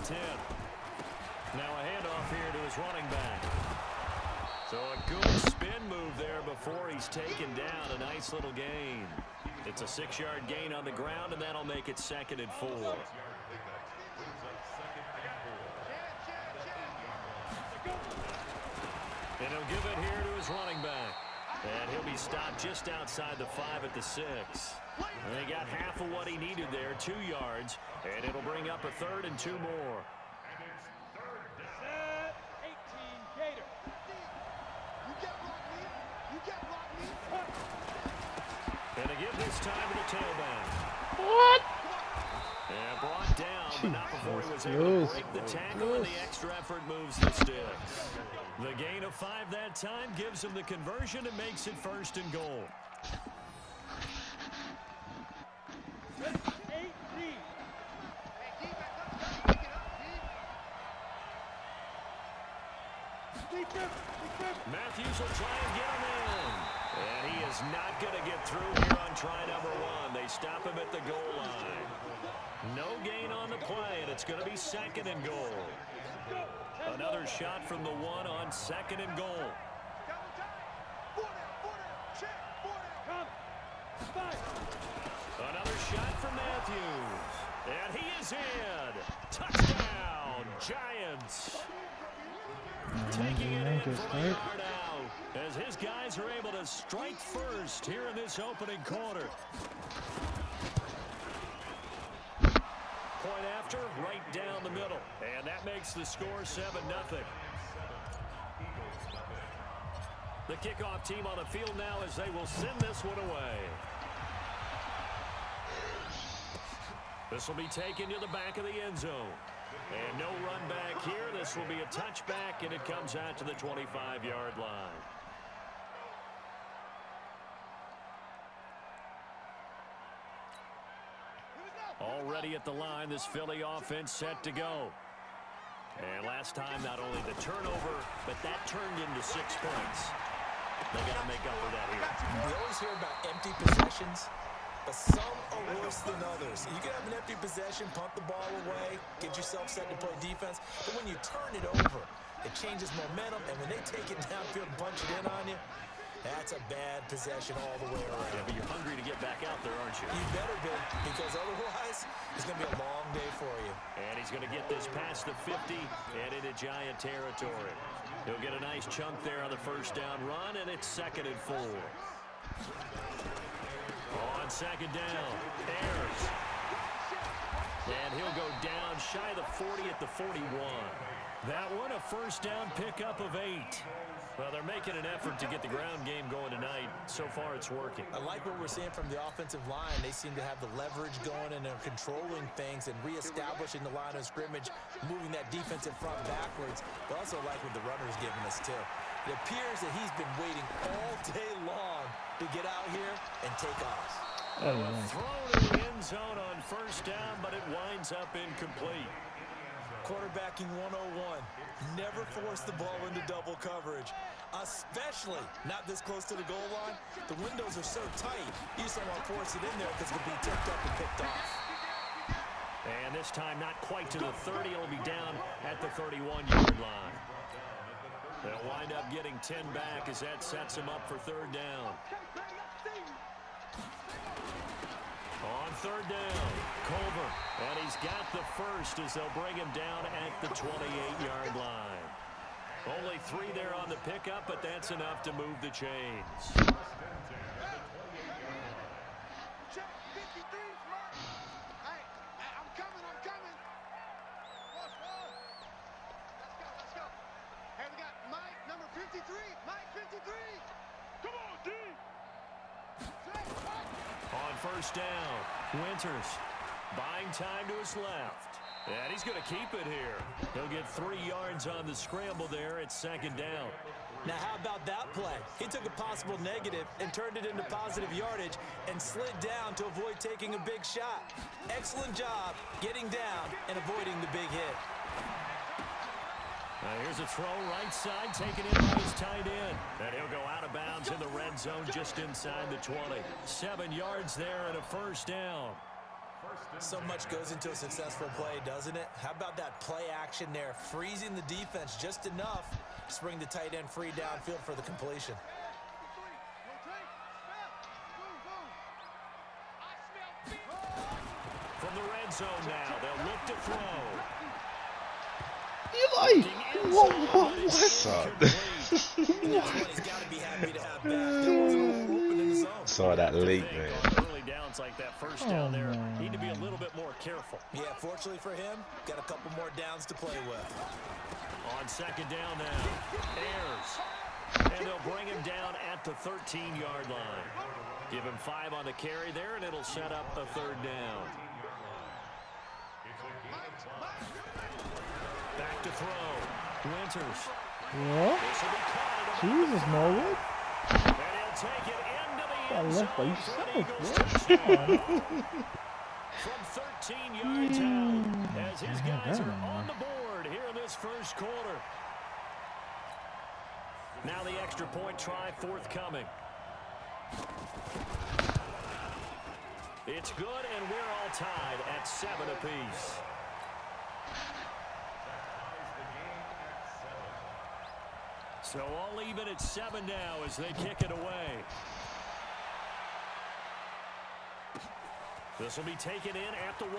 10. Now a handoff here to his running back. So a good spin move there before he's taken down. A nice little gain. It's a 6-yard gain on the ground, and that'll make it 2nd and 4. And he'll give it here to his running back. And he'll be stopped just outside the 5 at the 6. And they got half of what he needed there, 2 yards. And it'll bring up a 3rd and 2 more. And they give this time to the tailback. What? And brought down, but not before he was able to break the tackle, and the extra effort moves the sticks. The gain of 5 that time gives him the conversion and makes it 1st and goal. Matthews will try and get him in. And he is not going to get through here on try number 1. They stop him at the goal line. No gain on the play, and it's going to be 2nd and goal. Another shot from the 1 on 2nd and goal. Another shot from Matthews. And he is in. Touchdown, Giants. Taking it in from a yard out, as his guys are able to strike first here in this opening quarter. Point after, right down the middle. And that makes the score 7-0. The kickoff team on the field now as they will send this one away. This will be taken to the back of the end zone. And no run back here. This will be a touchback, and it comes out to the 25-yard line. Already at the line, this Philly offense set to go. And last time, not only the turnover, but that turned into 6 points. They got to make up for that here. We always hear about empty possessions, but some are worse than others. You can have an empty possession, punt the ball away, get yourself set to play defense, but when you turn it over, it changes momentum, and when they take it downfield and punch it in on you, that's a bad possession all the way around. Yeah, but you're hungry to get back out there, aren't you? You better be, because otherwise, it's going to be a long day for you. And he's going to get this past the 50 and into Giant territory. He'll get a nice chunk there on the first down run, and it's 2nd and 4. On 2nd down, Ayers. And he'll go down shy of the 40 at the 41. That one, a first down pickup of 8. Well, they're making an effort to get the ground game going tonight. So far, it's working. I like what we're seeing from the offensive line. They seem to have the leverage going, and they're controlling things and reestablishing the line of scrimmage, moving that defensive front backwards. But also like what the runner's giving us, too. It appears that he's been waiting all day long to get out here and take off. Thrown in the end zone on first down, but it winds up incomplete. Quarterbacking 101. Never force the ball into double coverage, especially not this close to the goal line. The windows are so tight, you just don't want to force it in there because it'll be tipped up and picked off. And this time not quite to the 30. It'll be down at the 31-yard line. They'll wind up getting 10 back as that sets them up for 3rd down. On 3rd down, Culver, and he's got the first as they'll bring him down at the 28-yard line. Only 3 there on the pickup, but that's enough to move the chains. First down, Winters buying time to his left. And he's going to keep it here. He'll get 3 yards on the scramble there at 2nd down. Now, how about that play? He took a possible negative and turned it into positive yardage and slid down to avoid taking a big shot. Excellent job getting down and avoiding the big hit. Here's a throw right side, taken in by his tight end. And he'll go out of bounds in the red zone just inside the 20. 7 yards there and a first down. So much goes into a successful play, doesn't it? How about that play action there, freezing the defense just enough to bring the tight end free downfield for the completion. From the red zone now, they'll look to throw. Eli! What's up? He's got to be happy to have back. There was an open in the zone. Saw that leak, man. Early downs like that first down there, need to be a little bit more careful. Yeah, fortunately for him, got a couple more downs to play with. On second down now, Ayers. And they'll bring him down at the 13-yard line. Give him 5 on the carry there, and it'll set up a third down. Back to throw. Winters. Yeah. Jesus, Norwood. And he'll take it into the end zone Left by for an yourself, Eagles touchdown. From 13 yards out, as his guys are on the board here in this first quarter. Now the extra point try forthcoming. It's good, and we're all tied at 7 apiece. So all even at 7 now as they kick it away. This will be taken in at the 1.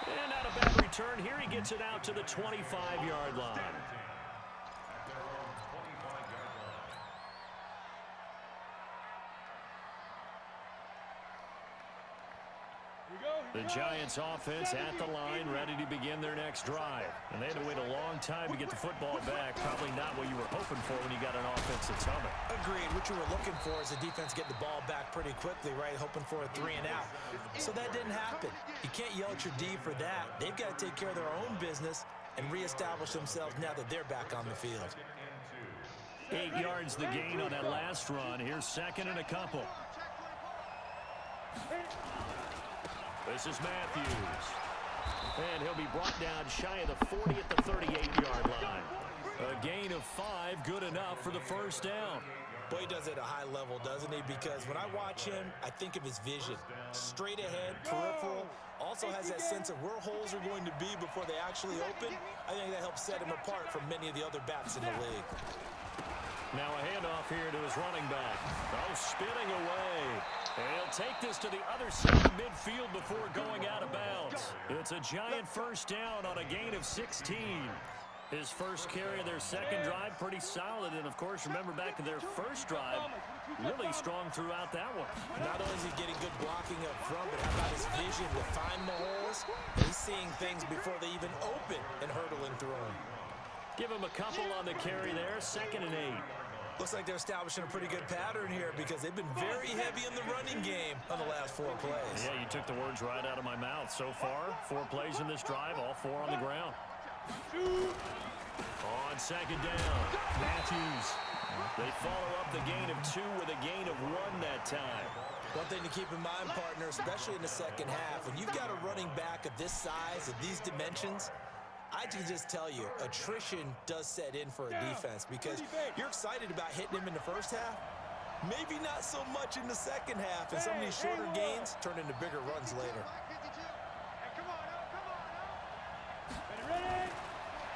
And not a bad return. Here he gets it out to the 25-yard line. The Giants offense at the line, ready to begin their next drive. And they had to wait a long time to get the football back. Probably not what you were hoping for when you got an offense that's humming. Agreed. What you were looking for is the defense get the ball back pretty quickly, right? Hoping for a 3 and out. So that didn't happen. You can't yell at your D for that. They've got to take care of their own business and reestablish themselves now that they're back on the field. 8 yards the gain on that last run. Here's second and a couple. This is Matthews. And he'll be brought down shy of the 40 at the 38-yard line. A gain of 5, good enough for the first down. Boy, he does it at a high level, doesn't he? Because when I watch him, I think of his vision. Straight ahead, peripheral. Also has that sense of where holes are going to be before they actually open. I think that helps set him apart from many of the other backs in the league. Now a handoff here to his running back. Oh, spinning away. And he'll take this to the other side of midfield before going out of bounds. It's a Giant first down on a gain of 16. His first carry of their second drive, pretty solid. And, of course, remember back to their first drive, really strong throughout that one. Not only is he getting good blocking up front, but how about his vision to find the holes? He's seeing things before they even open and hurtling through them. Give him a couple on the carry there, 2nd and 8. Looks like they're establishing a pretty good pattern here because they've been very heavy in the running game on the last 4 plays. Yeah, you took the words right out of my mouth. So far, 4 plays in this drive, all 4 on the ground. On second down, Matthews. They follow up the gain of 2 with a gain of 1 that time. One thing to keep in mind, partner, especially in the second half, when you've got a running back of this size, of these dimensions, I can just tell you, attrition does set in for a defense because you're excited about hitting him in the first half. Maybe not so much in the second half, and some of these shorter gains turn into bigger runs later.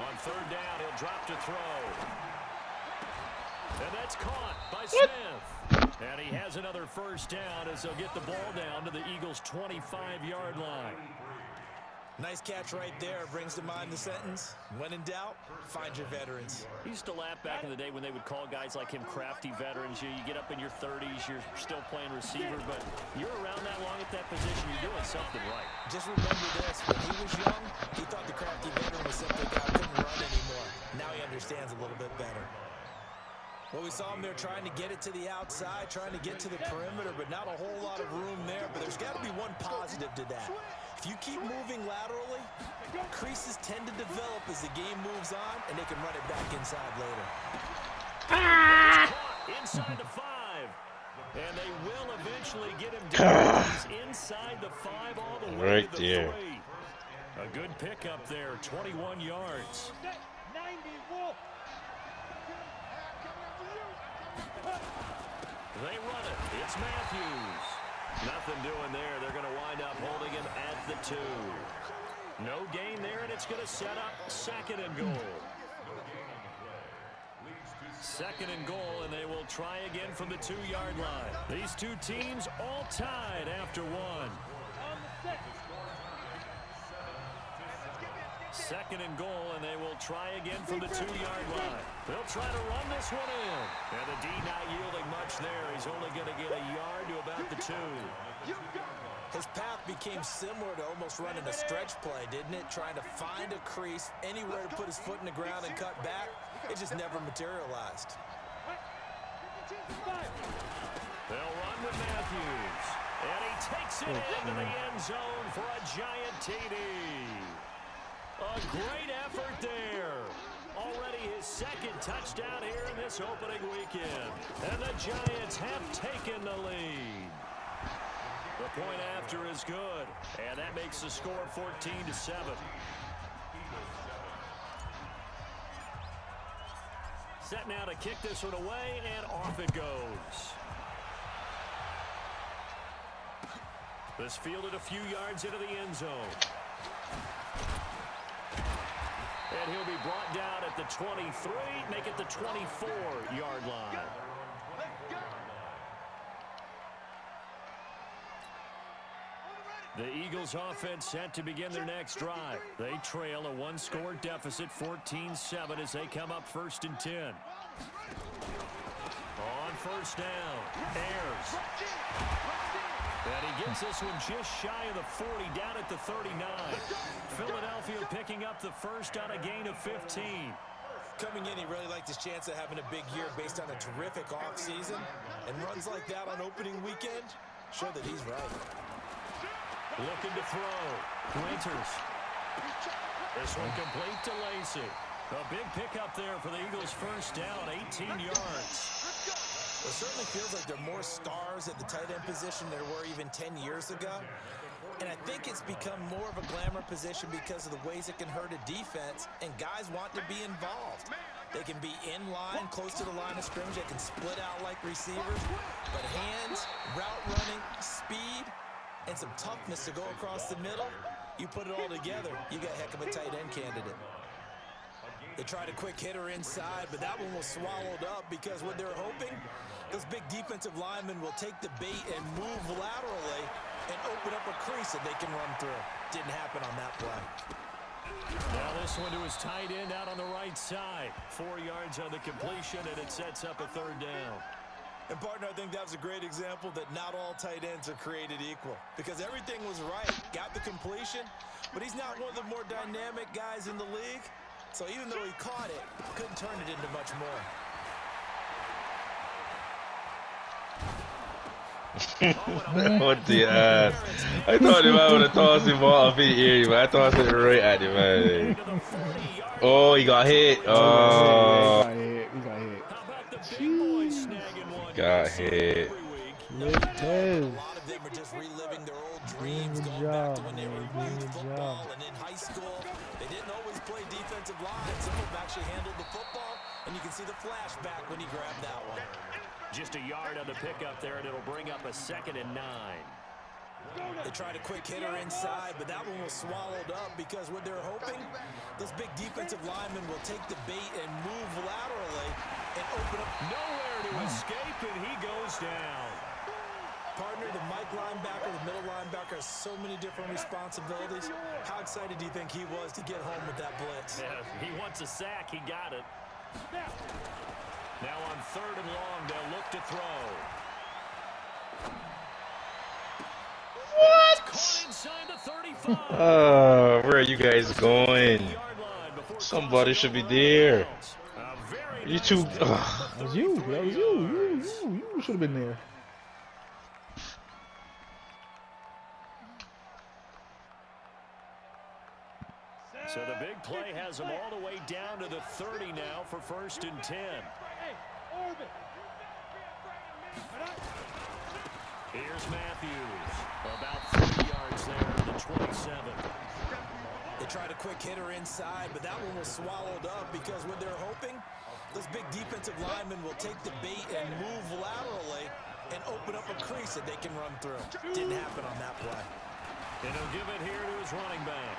On third down, he'll drop to throw. And that's caught by Smith. And he has another first down as they'll get the ball down to the Eagles' 25-yard line. Nice catch right there. Brings to mind the sentence, when in doubt, find your veterans. He used to laugh back in the day when they would call guys like him crafty veterans. You get up in your 30s, you're still playing receiver, but you're around that long at that position, you're doing something right. Just remember this, when he was young, he thought the crafty veteran was simply a guy who couldn't run anymore. Now he understands a little bit better. Well, we saw him there trying to get it to the outside, trying to get to the perimeter, but not a whole lot of room there. But there's got to be one positive to that. If you keep moving laterally, creases tend to develop as the game moves on, and they can run it back inside later. Inside the 5. And they will eventually get him down. He's inside the 5 all the way to the 3. A good pickup there, 21 yards. They run it. It's Matthews. Nothing doing there. They're going to wind up holding him at the 2. No gain there, and it's going to set up 2nd and goal. 2nd and goal, and they will try again from the 2-yard line. These two teams all tied after 1. 2nd and goal, and they will try again from the 2-yard line. They'll try to run this one in. And the D not yielding much there. He's only going to get a yard to about the 2. His path became similar to almost running a stretch play, didn't it? Trying to find a crease, anywhere to put his foot in the ground and cut back. It just never materialized. They'll run with Matthews. And he takes it into the end zone for a giant TD. A great effort there. Already his 2nd touchdown here in this opening weekend. And the Giants have taken the lead. The point after is good. And that makes the score 14-7. Set now to kick this one away, and off it goes. This fielded a few yards into the end zone. And he'll be brought down at the 23, make it the 24-yard line. The Eagles offense set to begin their next drive. They trail a 1-score deficit, 14-7, as they come up 1st and 10. On 1st down, Ayers. And he gets this one just shy of the 40, down at the 39. Philadelphia picking up the 1st on a gain of 15. Coming in, he really liked his chance of having a big year based on a terrific offseason. And runs like that on opening weekend show that he's right. Looking to throw. Winters. This one complete to Lacy. A big pickup there for the Eagles' 1st down, 18 yards. It certainly feels like there are more stars at the tight end position than there were even 10 years ago. And I think it's become more of a glamour position because of the ways it can hurt a defense, and guys want to be involved. They can be in line, close to the line of scrimmage. They can split out like receivers. But hands, route running, speed, and some toughness to go across the middle, you put it all together, you got a heck of a tight end candidate. They tried a quick hitter inside, but that one was swallowed up because what they're hoping, those big defensive linemen will take the bait and move laterally and open up a crease that they can run through. Didn't happen on that play. Now this one to his tight end out on the right side. 4 yards on the completion, and it sets up a 3rd down. And, partner, I think that was a great example that not all tight ends are created equal because everything was right. Got the completion, but he's not one of the more dynamic guys in the league. So even though he caught it, couldn't turn it into much more. What the ass? I thought the man would have tossed him off his ear, man. I tossed it right at him, man. Oh, he got hit. Oh. He got hit. Got hit. A lot of them are just reliving their old dreams, going back to when they were in youth football and in high school. They didn't always play defensive line. Some of them actually handled the football, and you can see the flashback when he grabbed that one. Just a yard on the pickup there, and it'll bring up a 2nd and 9. They tried a quick hitter inside, but that one was swallowed up because what they're hoping, those big defensive linemen will take the bait and move laterally and open up. Nowhere to escape, and he goes down. Partner, the Mike linebacker, the middle linebacker has so many different responsibilities. How excited do you think he was to get home with that blitz? Yeah, he wants a sack. He got it. Now on 3rd and long, they'll look to throw. What? Caught inside the 35. Oh, where are you guys going? Somebody should be there. You two. That was you. That was you. You should have been there. So the big play has them all the way down to the 30 now for 1st and 10. Here's Matthews. About 30 yards there to the 27. They tried a quick hitter inside, but that one was swallowed up because what they're hoping, those big defensive linemen will take the bait and move laterally and open up a crease that they can run through. Didn't happen on that play. And he'll give it here to his running back.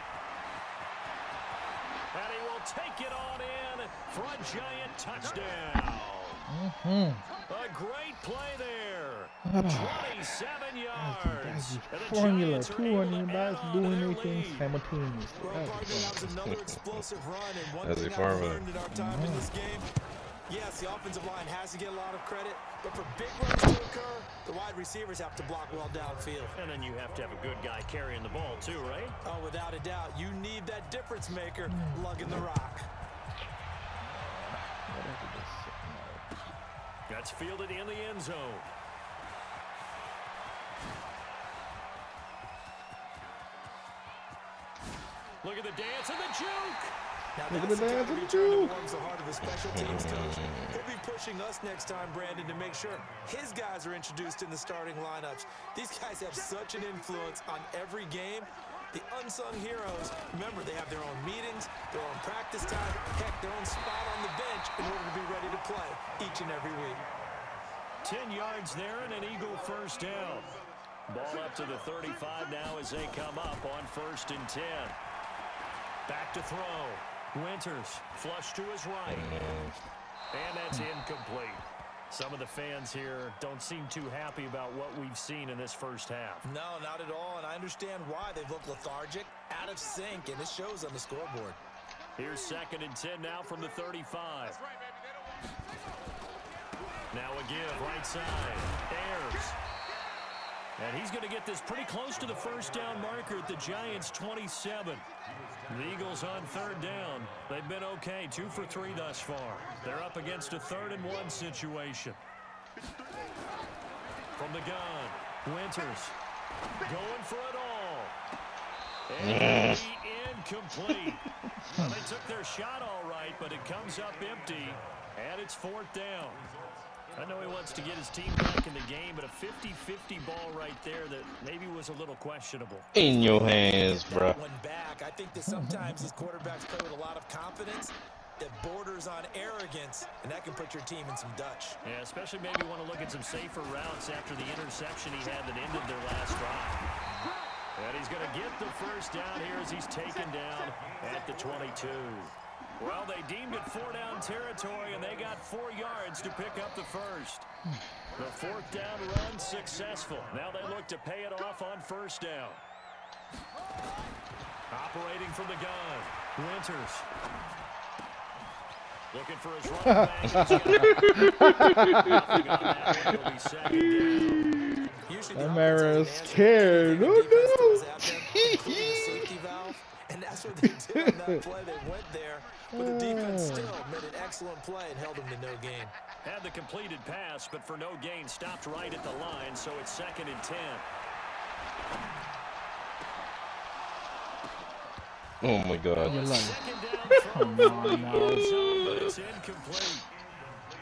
And he will take it on in for a giant touchdown. A great play there. 27 yards. And the Formula, Giants are 2 able to running add backs on to doing their anything lead. simultaneously. Well, partner, that was another explosive run, and one That's thing the I've formula. learned in our time in this game, yes, the offensive line has to get a lot of credit, but for big runs to occur, the wide receivers have to block well downfield. And then you have to have a good guy carrying the ball too, right? Oh, without a doubt, you need that difference maker lugging the rock. That's fielded in the end zone. Look at the dance and the juke. Now Look at that's the the dance kind and of the return that juke. warms the heart of a special teams coach. He'll be pushing us next time, Brandon, to make sure his guys are introduced in the starting lineups. These guys have such an influence on every game. The unsung heroes, remember, they have their own meetings, their own practice time, heck, their own spot on the bench in order to be ready to play each and every week. 10 yards there and an Eagle first down. Ball up to the 35 now as they come up on 1st and 10. Back to throw. Winters flush to his right. And that's incomplete. Some of the fans here don't seem too happy about what we've seen in this first half. No, not at all, and I understand why. They've looked lethargic, out of sync, and it shows on the scoreboard. Here's 2nd and 10 now from the 35. Now again, right side. Ayers. And he's going to get this pretty close to the first down marker at the Giants' 27. The Eagles on 3rd down. They've been okay, 2 for 3 thus far. They're up against a 3rd and 1 situation. From the gun, Winters going for it all. And incomplete. Well, they took their shot all right, but it comes up empty, and it's 4th down. I know he wants to get his team back in the game, but a 50-50 ball right there that maybe was a little questionable. In your hands, bro. That one back. I think that sometimes these quarterbacks play with a lot of confidence that borders on arrogance, and that can put your team in some Dutch. Yeah, especially maybe want to look at some safer routes after the interception he had that ended their last drive. And he's going to get the first down here as he's taken down at the 22. Well, they deemed it 4-down territory, and they got 4 yards to pick up the first. The 4th down run successful. Now they look to pay it off on 1st down. Operating from the gun, Winters. Looking for his running back. It'll be 2nd down. Usually the That offense man has an is answer. scared. The Oh, defense no. throws at them, including the safety valve, and that's what they did on that play. They went there, but the defense still made an excellent play and held them to no gain. Had the completed pass, but for no gain, stopped right at the line, so it's 2nd and 10. Oh my God. You're lying. 2nd down Come throw on from now. the end zone, but it's incomplete.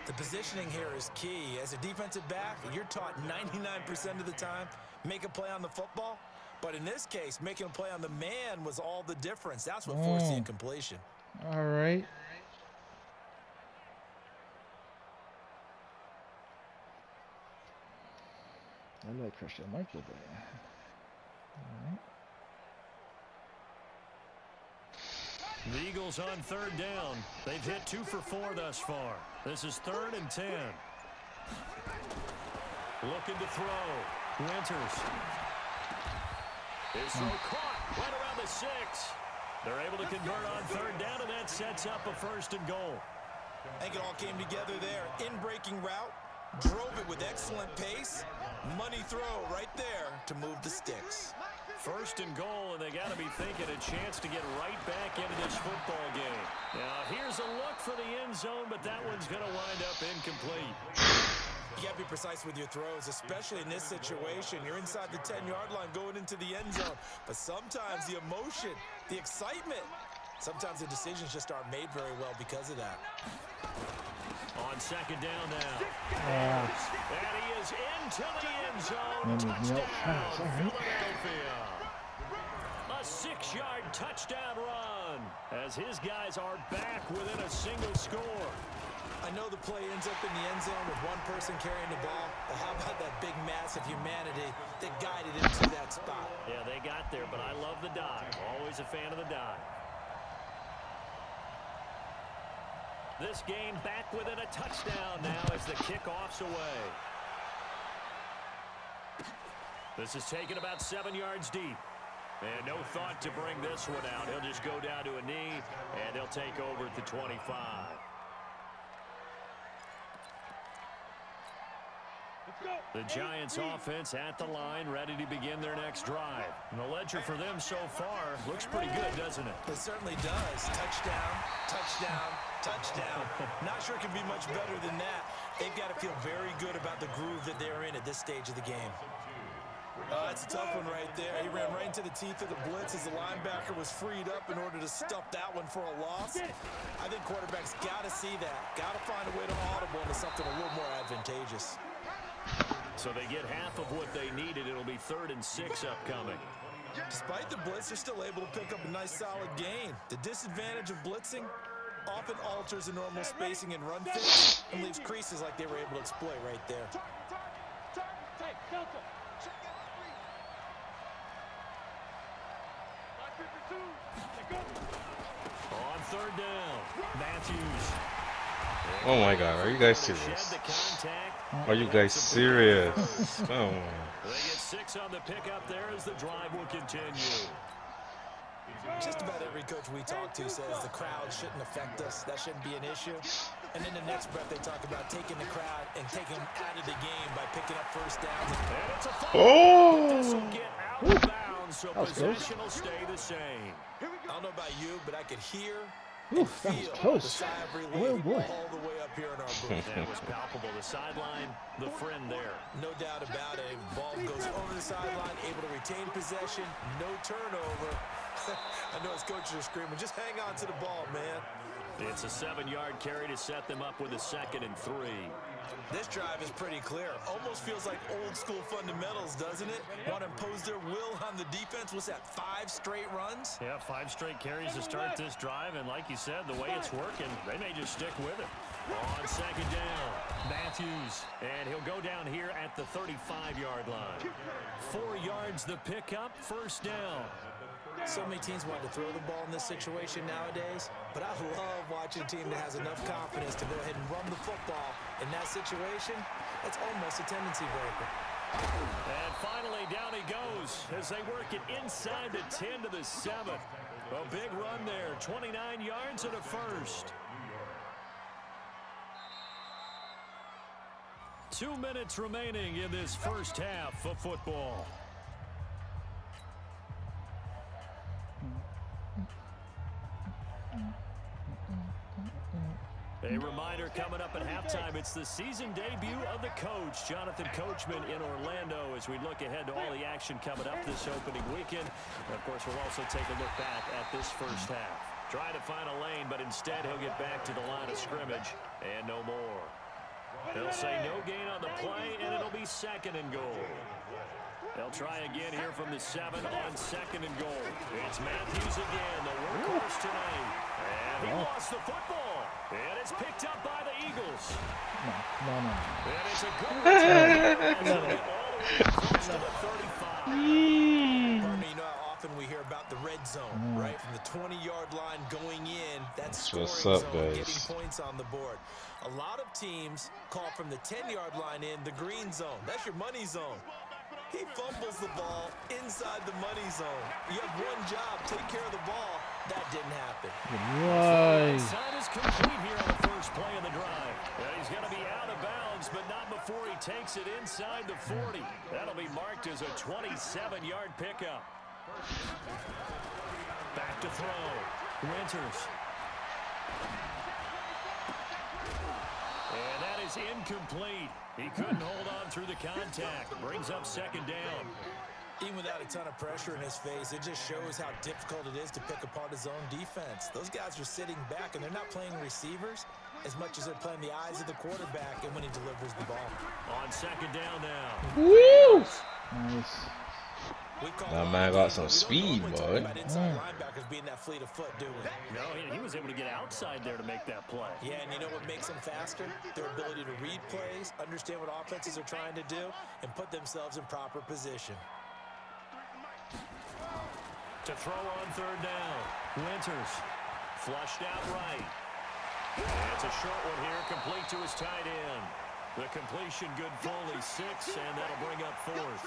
The positioning here is key. As a defensive back, you're taught 99% of the time, make a play on the football. But in this case, making a play on the man was all the difference. That's what forced the incompletion. All right. I like Christian Michael there. All right. The Eagles on 3rd down. They've hit 2 for 4 thus far. This is 3rd and 10. Looking to throw. Winters. His throw caught right around the 6. They're able to convert on 3rd down, and that sets up a 1st and goal. I think it all came together there. In-breaking route, drove it with excellent pace. Money throw right there to move the sticks. 1st and goal, and they got to be thinking a chance to get right back into this football game. Now, here's a look for the end zone, but that one's going to wind up incomplete. You got to be precise with your throws, especially in this situation. You're inside the 10-yard line going into the end zone. But sometimes the emotion, the excitement, sometimes the decisions just aren't made very well because of that. On 2nd down now. Yeah. And he is into the end zone. Mm, yep. Touchdown, All right. Philadelphia. A 6-yard touchdown run as his guys are back within a single score. I know the play ends up in the end zone with one person carrying the ball, but how about that big mass of humanity that guided him to that spot? Yeah, they got there, but I love the dive. Always a fan of the dive. This game back within a touchdown now as the kickoff's away. This is taken about 7 yards deep. And no thought to bring this one out. He'll just go down to a knee, and he'll take over at the 25. The Giants offense at the line, ready to begin their next drive. And the ledger for them so far looks pretty good, doesn't it? It certainly does. Touchdown, touchdown, touchdown. Not sure it can be much better than that. They've got to feel very good about the groove that they're in at this stage of the game. That's a tough one right there. He ran right into the teeth of the blitz as the linebacker was freed up in order to stuff that one for a loss. I think quarterbacks got to see that. Got to find a way to audible into something a little more advantageous. So they get half of what they needed. It'll be 3rd and 6 upcoming. Despite the blitz, they're still able to pick up a nice solid gain. The disadvantage of blitzing often alters the normal spacing and run fit and leaves creases like they were able to exploit right there. On 3rd down, Matthews. Oh my God, are you guys serious? Are you guys serious? Come on. They get 6 on the pickup there as the drive will continue. Just about every coach we talk to says the crowd shouldn't affect us. That shouldn't be an issue. And in the next breath, they talk about taking the crowd and taking them out of the game by picking up first downs. And it's a Oh! This will get out of bounds, so possession will stay the same. I don't know about you, but I could hear Ooh, and that was feel the close. sigh of Oh, relief boy. all the way up here in our booth. That was palpable. The sideline, the friend there. No doubt about it. Ball goes over the sideline, able to retain possession, no turnover. I know his coaches are screaming, just hang on to the ball, man. It's a 7-yard carry to set them up with a 2nd and 3. This drive is pretty clear. Almost feels like old school fundamentals, doesn't it? Want to impose their will on the defense. What's that, 5 straight runs? Yeah, 5 straight carries to start this drive, and like you said, the way it's working, they may just stick with it. On 2nd down, Matthews, and he'll go down here at the 35-yard line. 4 yards the pickup, 1st down. So many teams want to throw the ball in this situation nowadays, but I love watching a team that has enough confidence to go ahead and run the football. In that situation, that's almost a tendency breaker. And finally, down he goes as they work it inside the 10 to the 7. A big run there, 29 yards and a 1st. 2 minutes remaining in this first half of football. A reminder coming up at halftime, it's the season debut of the coach, Jonathan Coachman in Orlando, as we look ahead to all the action coming up this opening weekend. And of course, we'll also take a look back at this first half. Trying to find a lane, but instead he'll get back to the line of scrimmage and no more. They'll say no gain on the play, and it'll be 2nd and goal. They'll try again here from the 7 on 2nd and goal. It's Matthews again, the workhorse tonight. And he lost the football. And it's picked up by the Eagles. No. And it's a good return. All the way close to the 35. Pardon me, you know how often we hear about the red zone, right? From the 20-yard line going in, that's scoring What's up, zone, guys? getting points on the board. A lot of teams call from the 10-yard line in the green zone. That's your money zone. He fumbles the ball inside the money zone. You have one job, take care of the ball. That didn't happen. Right. Side is complete here on the first play of the drive. And he's going to be out of bounds, but not before he takes it inside the 40. That'll be marked as a 27-yard pickup. Back to throw. Winters. And that is incomplete. He couldn't hold on through the contact. Brings up 2nd down. Even without a ton of pressure in his face, it just shows how difficult it is to pick apart his own defense. Those guys are sitting back, and they're not playing receivers as much as they're playing the eyes of the quarterback and when he delivers the ball. On 2nd down now. Woo! Nice. We call That it man got some we don't speed, normally talk boy. about inside linebackers being that fleet of foot, do we? No, he was able to get outside there to make that play. Yeah, and you know what makes them faster? Their ability to read plays, understand what offenses are trying to do, and put themselves in proper position. To throw on third down. Winters flushed out right. It's a short one here, complete to his tight end. The completion good fully 6, and that'll bring up 4th.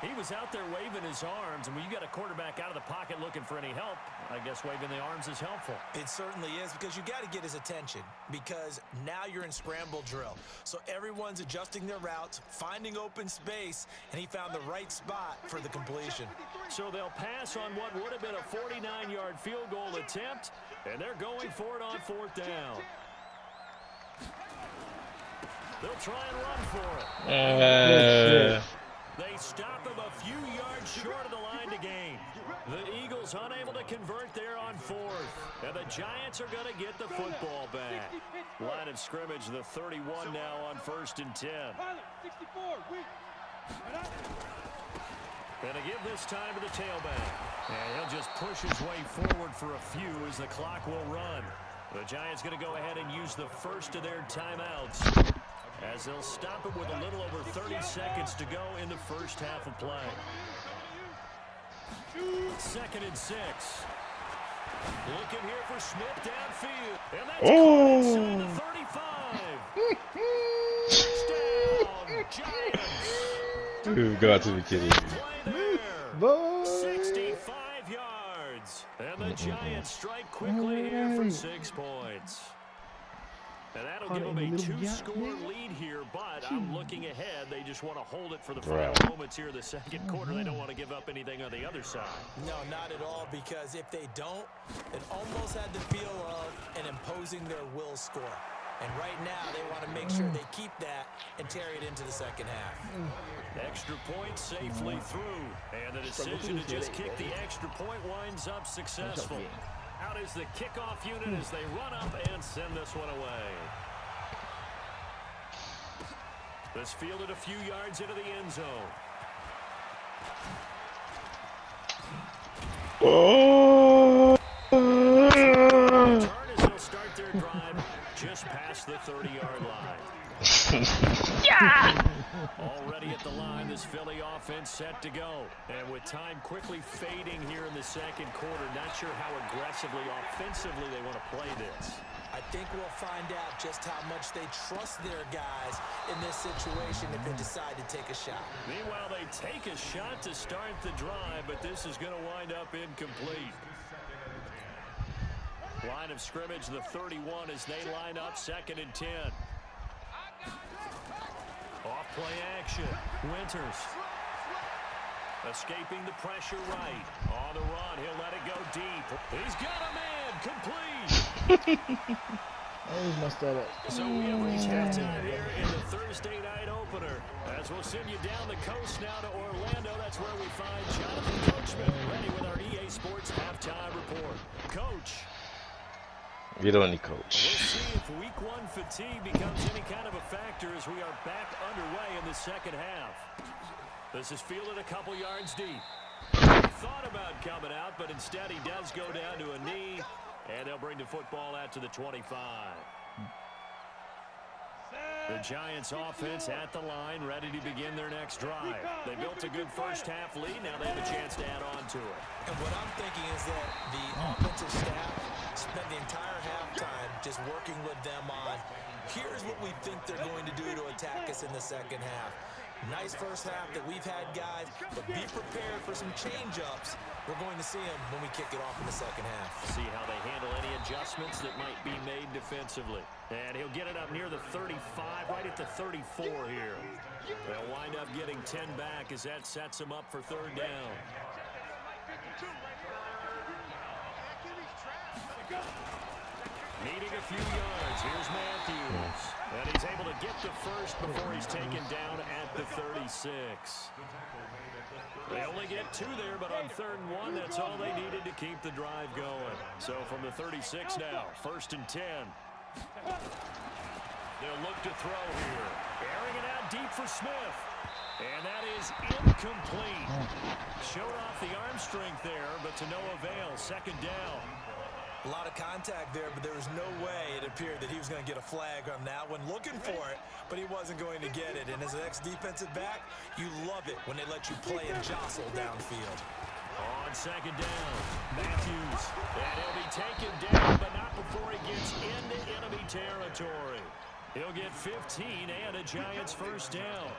He was out there waving his arms, and when you got a quarterback out of the pocket looking for any help, I guess waving the arms is helpful. It certainly is, because you got to get his attention, because now you're in scramble drill. So everyone's adjusting their routes, finding open space, and he found the right spot for the completion. So they'll pass on what would have been a 49-yard field goal attempt, and they're going for it on 4th down. They'll try and run for it. They stop him a few yards short of the line to gain. The Eagles unable to convert there on 4th. And the Giants are going to get the football back. Line of scrimmage, the 31 now on 1st and 10. And to give this time to the tailback. And he'll just push his way forward for a few as the clock will run. The Giants going to go ahead and use the first of their timeouts, as they'll stop it with a little over 30 seconds to go in the first half of play. 2nd and 6. Looking here for Smith downfield. And that's inside the 35. Touchdown, Giants. You've got to be kidding me. Play there. 65 yards. And the Giants strike quickly here for 6 points. And that'll give them a 2-score lead here, but I'm looking ahead. They just want to hold it for the final moments here in the second quarter. They don't want to give up anything on the other side. No, not at all, because if they don't, it almost had the feel of an imposing their will score. And right now, they want to make sure they keep that and carry it into the second half. Extra point safely through. And the decision to just kick the extra point winds up successful. Out is the kickoff unit as they run up and send this one away. This fielded a few yards into the end zone. Turn as they'll start their drive just past the 30-yard line. Already at the line, this Philly offense set to go. And with time quickly fading here in the second quarter, not sure how aggressively, offensively they want to play this. I think we'll find out just how much they trust their guys in this situation if they decide to take a shot. Meanwhile, they take a shot to start the drive, but this is going to wind up incomplete. Line of scrimmage, the 31 as they line up 2nd and 10. Off play action. Winters escaping the pressure right. On the run, he'll let it go deep. He's got a man. Complete. I always messed that up. So we have reached halftime here in the Thursday night opener. As we'll send you down the coast now to Orlando. That's where we find Jonathan Coachman ready with our EA Sports halftime report. Coach. You don't need coach. We'll see if week 1 fatigue becomes any kind of a factor as we are back underway in the second half. This is fielded a couple yards deep. Thought about coming out, but instead he does go down to a knee, and they'll bring the football out to the 25. The Giants offense at the line, ready to begin their next drive. They built a good first half lead. Now they have a chance to add on to it. And what I'm thinking is that the offensive staff spent the entire halftime just working with them on, here's what we think they're going to do to attack us in the second half. Nice first half that we've had, guys, but be prepared for some change-ups. We're going to see them when we kick it off in the second half. See how they handle any adjustments that might be made defensively. And he'll get it up near the 35, right at the 34 here. They'll wind up getting 10 back as that sets them up for 3rd down. Needing a few yards. Here's Matthews. And he's able to get the first before he's taken down at the 36. They only get 2 there, but on 3rd and 1, that's all they needed to keep the drive going. So from the 36 now, 1st and 10. They'll look to throw here. Airing it out deep for Smith. And that is incomplete. Showed off the arm strength there, but to no avail. Second down. A lot of contact there, but there was no way it appeared that he was going to get a flag on that one. Looking for it, but he wasn't going to get it. And as an ex-defensive back, you love it when they let you play and jostle downfield. On second down, Matthews. And he'll be taken down, but not before he gets into enemy territory. He'll get 15 and a Giants first down.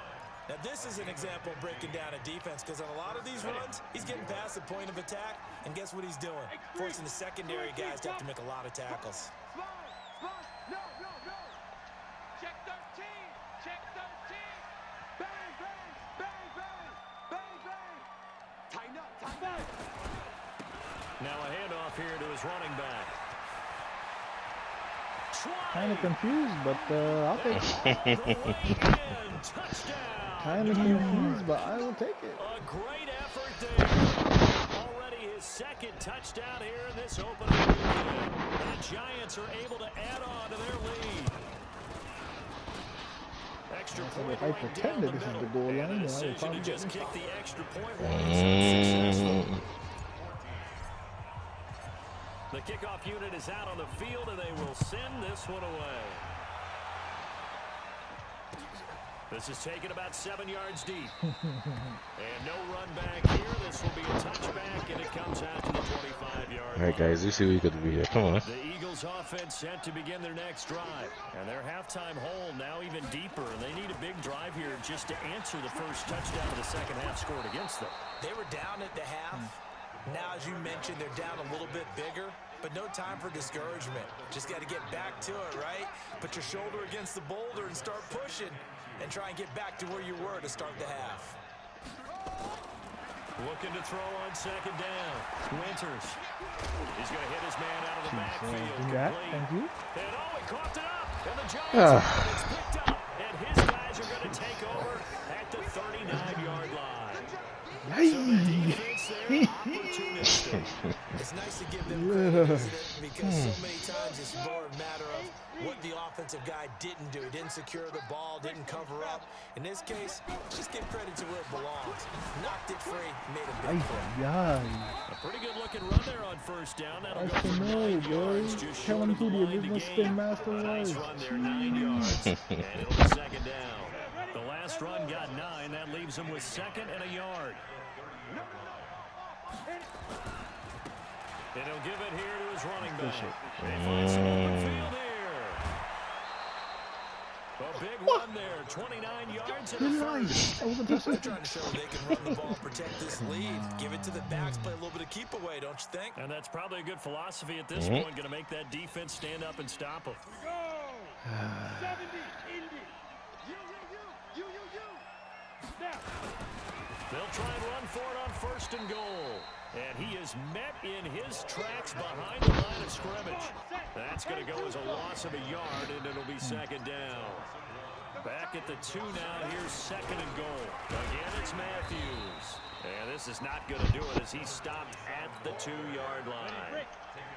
Now, this is an example of breaking down a defense because on a lot of these runs, he's getting past the point of attack, and guess what he's doing? Forcing the secondary guys to have to make a lot of tackles. Check 13. Check 13. Bang, bang, bang, bang, bang, bang. Tighten up, tighten up. Now a handoff here to his running back. Kind of confused, but I'll take it. Touchdown. Kind of confused, but I will take it. A great effort there. Already his second touchdown here in this opening weekend. The Giants are able to add on to their lead. Extra point If I right down pretended the this is middle. the goal line, And a then I would decision probably to get just this. kick the extra point once. Successful. The kickoff unit is out on the field, and they will send this one away. This is taken about 7 yards deep. And no run back here. This will be a touchback, and it comes out to the 25-yard line. All right, guys, you see we could be here. Come on. The Eagles offense set to begin their next drive. And their halftime hole now even deeper. And they need a big drive here just to answer the first touchdown of the second half scored against them. They were down at the half. Now, as you mentioned, they're down a little bit bigger, but no time for discouragement. Just got to get back to it, right? Put your shoulder against the boulder and start pushing and try and get back to where you were to start the half. Looking to throw on second down. Winters. He's going to hit his man out of the backfield. Congrats, Complete. thank you. And oh, he coughed it up. And the Giants it's picked up. And his guys are going to take over at the 39-yard line. So the defense there, opportunistic. It's nice to give them credit, isn't it? Because so many times it's more a matter of what the offensive guy didn't do. Didn't secure the ball, didn't cover up. In this case, just give credit to where it belongs. Knocked it free, made a big play. Yeah. A pretty good looking run there on first down. That'll go I for know, 9 boy. yards. Just Tell short him of the who the line to original gain. spin master A nice was. run there, 9 yards. And it'll be second down. The last run got 9. That leaves him with second and a yard. And he'll give it here to his running back. They find some open field here. A big run there, 29 yards and a first. That was a They're touchdown. trying to show they can run the ball, protect this lead. Give it to the backs, play a little bit of keep away, don't you think? And that's probably a good philosophy at this point. Going to make that defense stand up and stop them. 70, Indy. You. Now. They'll try and run for it on first and goal. And he is met in his tracks behind the line of scrimmage. That's going to go as a loss of a yard, and it'll be second down. Back at the 2 now. Here's second and goal. Again, it's Matthews. And this is not going to do it as he stopped at the 2-yard line.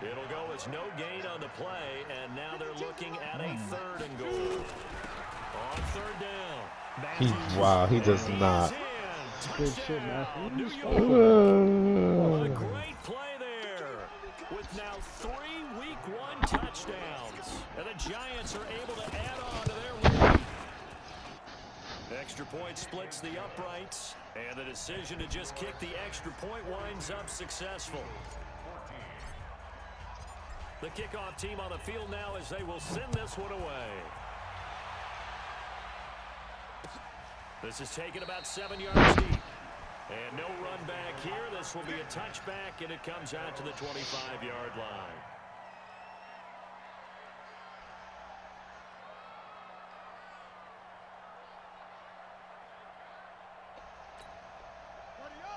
It'll go as no gain on the play, and now they're looking at a third and goal. On third down. Matthews. Wow, he does not. Good shit, Matthews. New York. A great play there with now 3 Week 1 touchdowns. And the Giants are able to add on to their lead. Extra point splits the uprights. And the decision to just kick the extra point winds up successful. The kickoff team on the field now as they will send this one away. This is taken about 7 yards deep. And no run back here. This will be a touchback, and it comes out to the 25-yard line.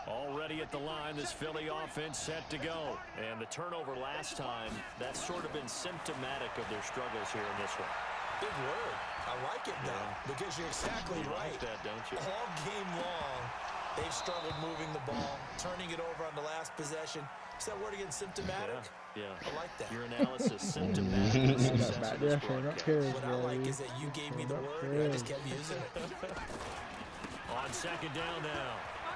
Already at the line, this Philly offense set to go. And the turnover last time, that's sort of been symptomatic of their struggles here in this one. Big word. I like it, though, because you're exactly You right. like that, don't you? All game long, they've struggled moving the ball, turning it over on the last possession. Is that word again, symptomatic? Yeah. I like that. Your analysis symptomatic of the success Back of there, this I don't broadcast. care, What I like bro. is that you gave me the word, and I just kept using it. On second down now.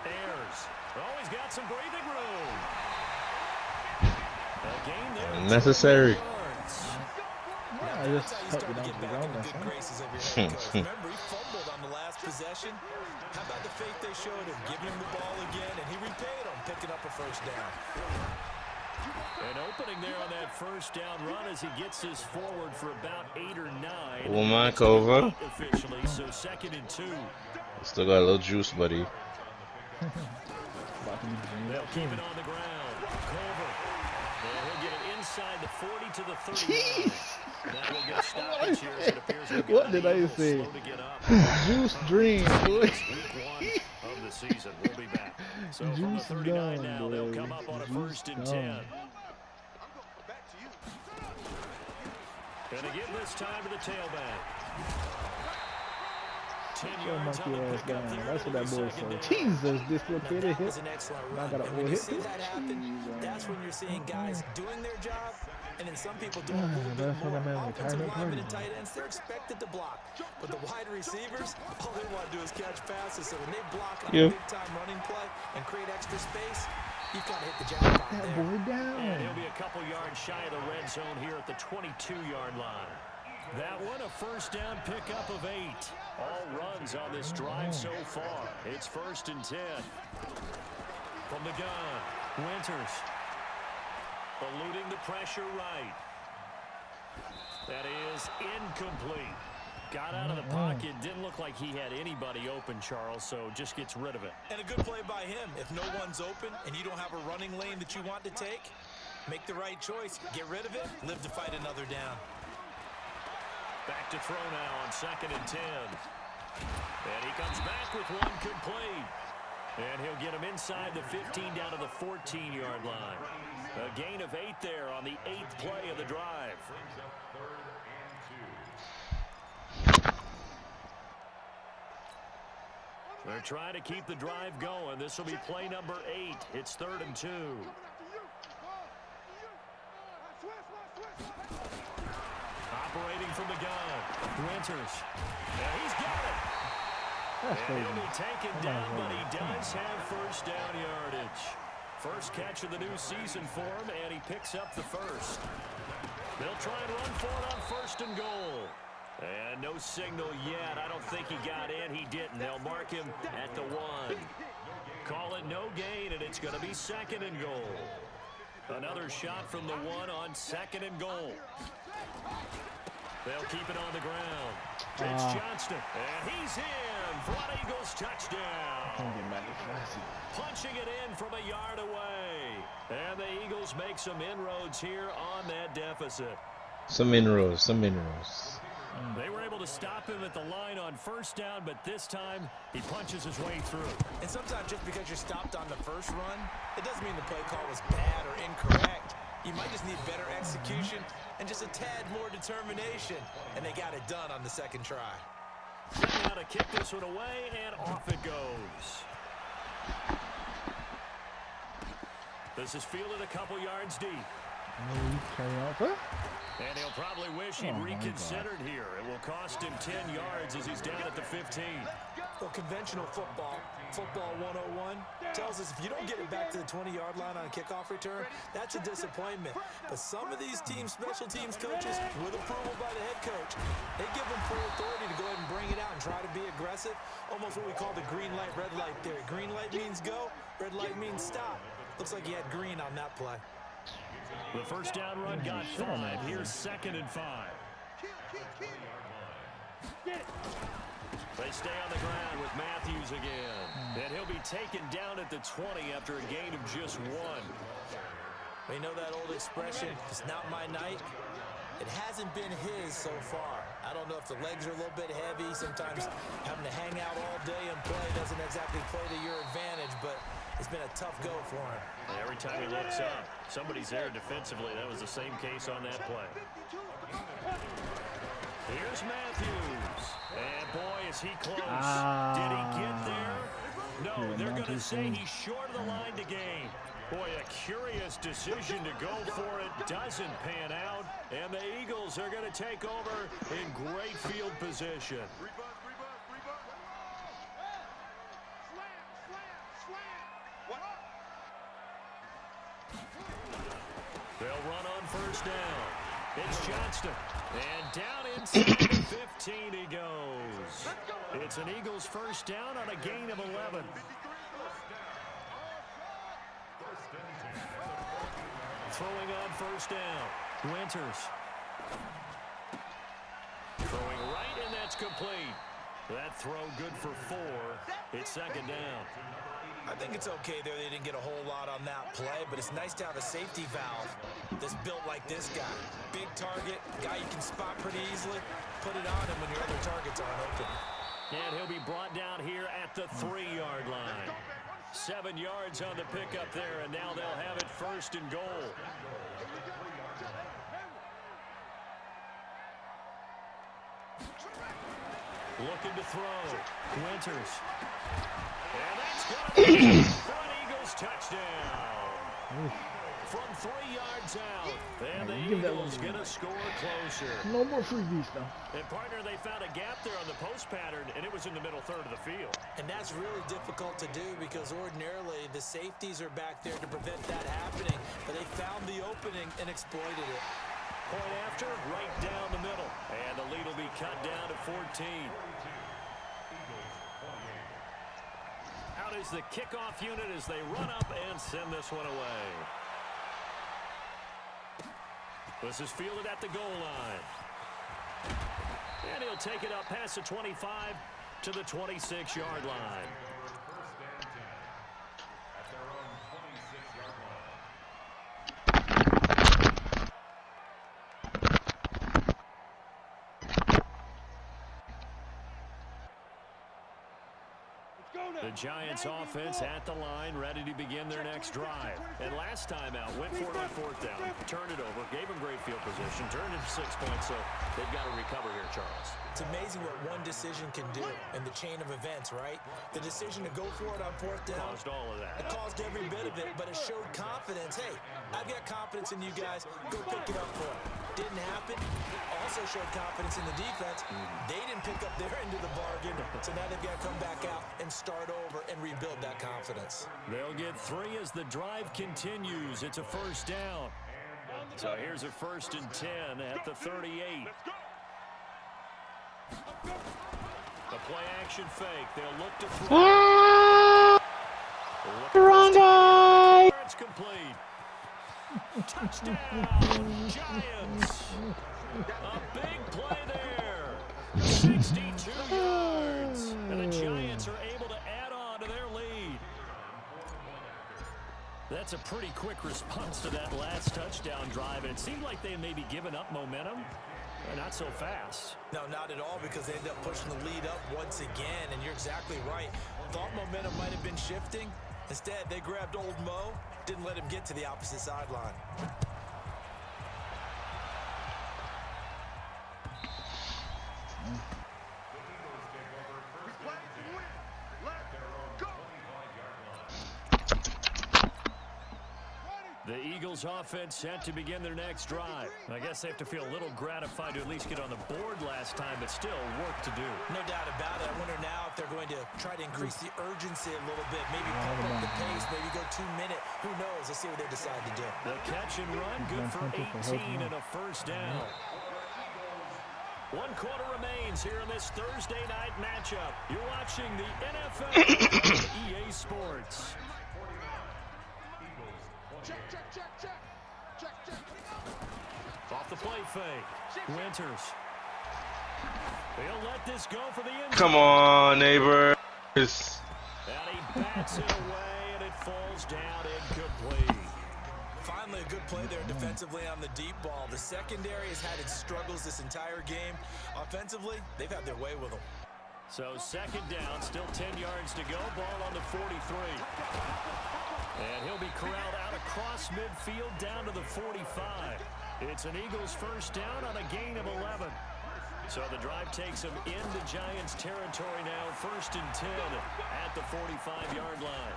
Ayers. Oh, he's got some breathing room. A gain there. Unnecessary. I just hope we don't get wrong Good this time. graces of your head coach. Remember, he fumbled on the last possession. How about the faith they showed him, giving him the ball again, and he repaid them, picking up a first down. An opening there on that first down run as he gets this forward for about 8 or 9. Womack over. Officially, so 2nd and 2. Still got a little juice, buddy. They'll keep it on the ground. Culver. And he'll get it inside the 40 to the 39. Now we'll get a stoppage here as it appears we've got What the did I Eagles say? slow to get up. Juice dream, boy. Week 1 of the season. We'll be back. So from the Juice 39 done, now, they'll boy. come up on a Juice 1st and done. 10. And again this time to the tailback. 10 Show yards on monkey the ass pickup down. there. That's what that It'll boy be second said. down. Jesus, dislocated That hip. was an excellent I run. got a And full when you hit. see that happen, that's when you're seeing guys doing their job, and then some people doing a little bit That's what I more. meant, Offensive retirement linemen and party. tight ends, they're expected to block. But the wide receivers, all they want to do is catch passes. So when they block on a big-time running play and create extra space, you've got to hit the jackpot That there. boy And down. he'll be a couple yards shy of the red zone here at the 22-yard line. That one, a first down pickup of 8. All runs on this drive so far. It's 1st and 10. From the gun, Winters. Eluding the pressure right. That is incomplete. Got out of the pocket. Didn't look like he had anybody open, Charles, so just gets rid of it. And a good play by him. If no one's open and you don't have a running lane that you want to take, make the right choice. Get rid of it. Live to fight another down. Back to throw now on 2nd and 10. And he comes back with one complete. And he'll get him inside the 15 down to the 14-yard line. A gain of 8 there on the 8th play of the drive. They're trying to keep the drive going. This will be play number 8. It's 3rd and 2. Operating from the gun. Winters. And he's got it. That's And crazy. he'll be taken down, but he does have first down yardage. First catch of the new season for him, and he picks up the first. They'll try and run for it on 1st and goal. And no signal yet. I don't think he got in. He didn't. They'll mark him at the 1. Call it no gain, and it's going to be 2nd and goal. Another shot from the 1 on 2nd and goal. They'll keep it on the ground. It's Johnston, and he's in for an Eagles touchdown. Can't get mad at Classy. Punching it in from a yard away. And the Eagles make some inroads here on that deficit. Some inroads, some inroads. They were able to stop him at the line on 1st down, but this time he punches his way through. And sometimes just because you're stopped on the first run, it doesn't mean the play call was bad or incorrect. You might just need better execution and just a tad more determination. And they got it done on the 2nd try. Setting out to kick this one away, and off it goes. This is fielded a couple yards deep. And he'll probably wish he'd reconsidered here. It will cost him 10 yards as he's down at the 15. Well, conventional football 101, tells us if you don't get it back to the 20-yard line on a kickoff return, that's a disappointment. But some of these teams, special teams coaches, with approval by the head coach, they give them full authority to go ahead and bring it out and try to be aggressive. Almost what we call the green light, red light theory. Green light means go, red light means stop. Looks like he had green on that play. The first down run got 5. Here's 2nd and 5. They stay on the ground with Matthews again. And he'll be taken down at the 20 after a gain of just 1. We know that old expression, it's not my night. It hasn't been his so far. I don't know if the legs are a little bit heavy. Sometimes having to hang out all day and play doesn't exactly play to your advantage, but it's been a tough go for him. And every time he looks up, somebody's there defensively. That was the same case on that play. Here's Matthews. And boy, is he close. Did he get there? No, they're going to say he's short of the line to gain. Boy, a curious decision to go for it. Doesn't pan out. And the Eagles are going to take over in great field position. It's Johnston. And down inside the 15 he goes. It's an Eagles first down on a gain of 11. Throwing on first down. Winters. Throwing right, and that's complete. That throw good for 4. It's second down. I think it's okay there. They didn't get a whole lot on that play, but it's nice to have a safety valve that's built like this guy. Big target, guy you can spot pretty easily. Put it on him when your other targets aren't open. And he'll be brought down here at the 3-yard line. 7 yards on the pickup there, and now they'll have it first and goal. Looking to throw. Winters. And that's going to be for an Eagles touchdown. From 3 yards out. And the Eagles going to score closer. No more freebies now. And, partner, they found a gap there on the post pattern, and it was in the middle third of the field. And that's really difficult to do because ordinarily the safeties are back there to prevent that happening, but they found the opening and exploited it. Point after, right down the middle. And the lead will be cut down to 14. Out is the kickoff unit as they run up and send this one away. This is fielded at the goal line. And he'll take it up past the 25 to the 26-yard line. The Giants offense at the line, ready to begin their next drive. And last time out, went for it on 4th down, turned it over, gave them great field position, turned it 6 points, so they've got to recover here, Charles. It's amazing what one decision can do in the chain of events, right? The decision to go for it on 4th down. Caused all of that. It caused every bit of it, but it showed confidence. Hey, I've got confidence in you guys. Go pick it up for it. Didn't happen. Also showed confidence in the defense. They didn't pick up their end of the bargain, so now they've got to come back out and start over and rebuild that confidence. They'll get 3 as the drive continues. It's a first down. So here's a 1st and 10 at the 38. The play action fake. They'll look to throw. Wrong guy. It's complete. Touchdown, Giants. A big play there. 62 yards. And the Giants are able to add on to their lead. That's a pretty quick response to that last touchdown drive. And it seemed like they may be giving up momentum. Not so fast. No, not at all, because they ended up pushing the lead up once again, and you're exactly right. Thought momentum might have been shifting. Instead, they grabbed old Mo, didn't let him get to the opposite sideline. The Eagles offense set to begin their next drive. I guess they have to feel a little gratified to at least get on the board last time, but still work to do. No doubt about it. I wonder now if they're going to try to increase the urgency a little bit, maybe pump up the pace, maybe go 2-minute. Who knows? Let's see what they decide to do. The catch and run, good for 18 and a first down. 1 quarter remains here in this Thursday night matchup. You're watching the NFL on EA Sports. Off the play fake. Winters. They'll let this go for the end. Come on, neighbor. And he bats it away, and it falls down incomplete. Finally, a good play there defensively on the deep ball. The secondary has had its struggles this entire game. Offensively, they've had their way with them. So 2nd down, still 10 yards to go. Ball on the 43. And he'll be corralled out across midfield down to the 45. It's an Eagles first down on a gain of 11. So the drive takes them into Giants territory now. 1st and 10 at the 45-yard line.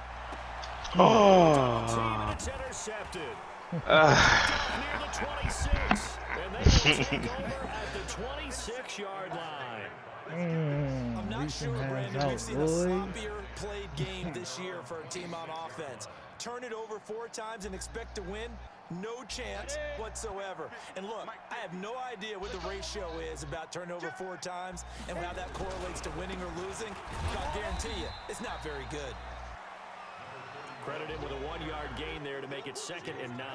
Oh. It's intercepted. Near the 26. And they will take over at the 26-yard line. I'm not sure, Brandon, we've seen a sloppier played game this year for a team on offense. Turn it over 4 times and expect to win? No chance whatsoever. And look, I have no idea what the ratio is about turnover 4 times and how that correlates to winning or losing, but I'll guarantee you, it's not very good. Credit him with a 1-yard gain there to make it 2nd and 9.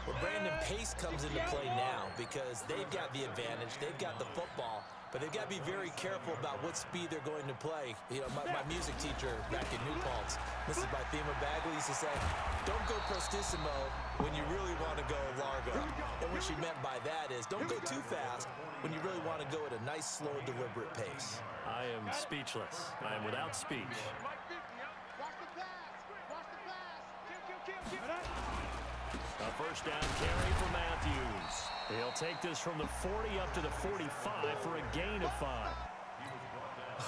Well, Brandon, pace comes into play now because they've got the advantage. They've got the football, but they've got to be very careful about what speed they're going to play. You know, my music teacher back in New Paltz, Mrs. Bythema Bagley, used to say, don't go prestissimo when you really want to go largo. And what she meant by that is don't go too fast when you really want to go at a nice, slow, deliberate pace. I am speechless. I am without speech. A first down carry for Matthews. He'll take this from the 40 up to the 45 for a gain of 5.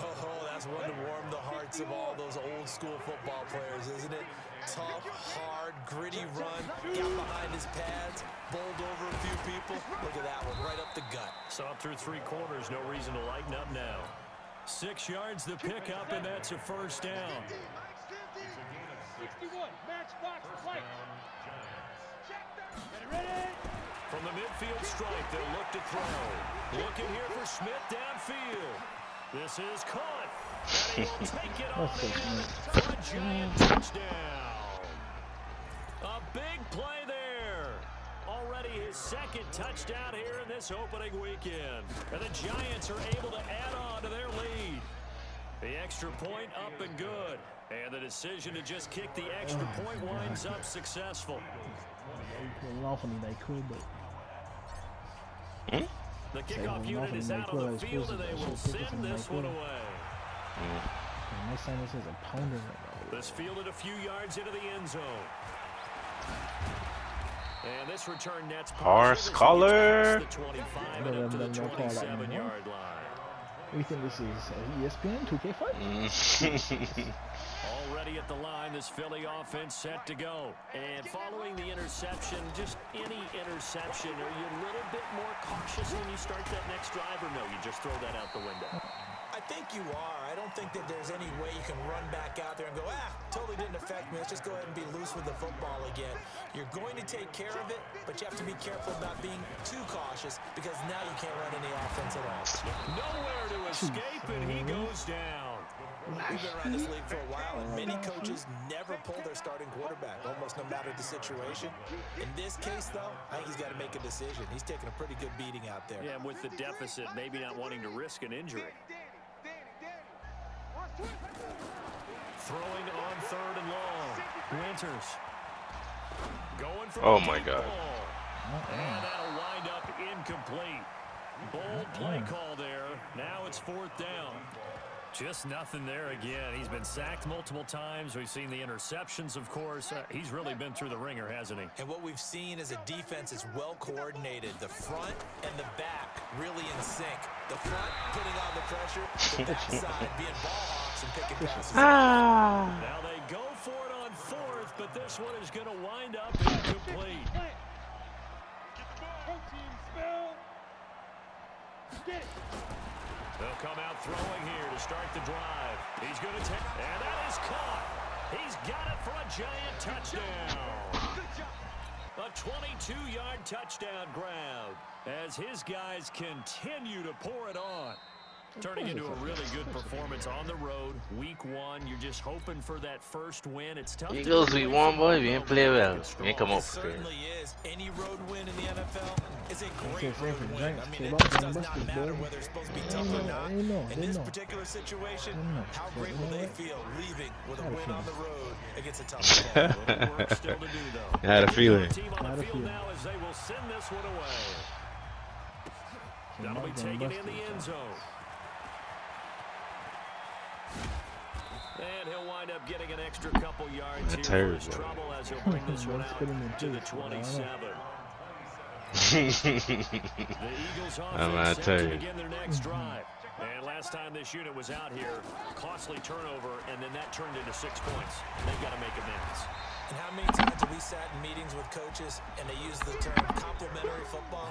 Oh, that's one to warm the hearts of all those old school football players, isn't it? Tough, hard, gritty run, got behind his pads, bowled over a few people. Look at that one, right up the gut. Saw it through 3 quarters, no reason to lighten up now. 6 yards the pickup, and that's a first down. 61, matchbox play. From the midfield strike, they'll look to throw. Looking here for Smith downfield. This is caught. And he will take it on in for a giant touchdown. A big play there. Already his 2nd touchdown here in this opening weekend. And the Giants are able to add on to their lead. The extra point up and good. And the decision to just kick the extra point winds up successful. The kickoff unit is out on the field, and they will send this one away. This fielded a few yards into the end zone. And this return nets Horse collar. the 25 and up to the 27-yard line. We think this is ESPN 2K5? Already at the line, this Philly offense set to go. And following the interception, just any interception, are you a little bit more cautious when you start that next drive, or no, you just throw that out the window? I think you are. I don't think that there's any way you can run back out there and go, totally didn't affect me. Let's just go ahead and be loose with the football again. You're going to take care of it, but you have to be careful about being too cautious because now you can't run any offense at all. Nowhere to escape, and he goes down. We've been around this league for a while, and many coaches never pull their starting quarterback, almost no matter the situation. In this case, though, I think he's got to make a decision. He's taking a pretty good beating out there. Yeah, and with the deficit, maybe not wanting to risk an injury. Throwing on 3rd and long. Winters. Going for Oh the my deep God. ball. And that'll wind up incomplete. Bold play call there. Now it's 4th down. Just nothing there again. He's been sacked multiple times. We've seen the interceptions, of course. He's really been through the ringer, hasn't he? And what we've seen is a defense is well coordinated. The front and the back really in sync. The front putting on the pressure, the backside being ball hawks and picking passes. Now they go for it on 4th, but this one is going to wind up incomplete. They'll come out throwing here to start the drive. He's going to take, and that is caught. He's got it for a giant touchdown. A 22-yard touchdown grab as his guys continue to pour it on. Turning into a really good performance on the road. Week 1, you're just hoping for that first win. It's tough. Eagles week 1, boy. We ain't play well. We ain't come up It for it. certainly is. Any road win in the NFL is a great Okay, road for win. Giants, I mean, they it lost just them does not Buskers, matter boy. whether it's supposed to be tough or not. In this particular situation, how great will they feel leaving with a win on the road against a tough opponent? Work still to do, though. I had a feeling. Team on the field now as they will send this one away. That'll be taken in the end zone. And he'll wind up getting an extra couple yards here for his trouble as he'll bring this one out to the 27. The Eagles offense set to begin their next drive. And last time this unit was out here, costly turnover, and then that turned into 6 points. They've got to make amends. And how many times have we sat in meetings with coaches and they use the term complementary football?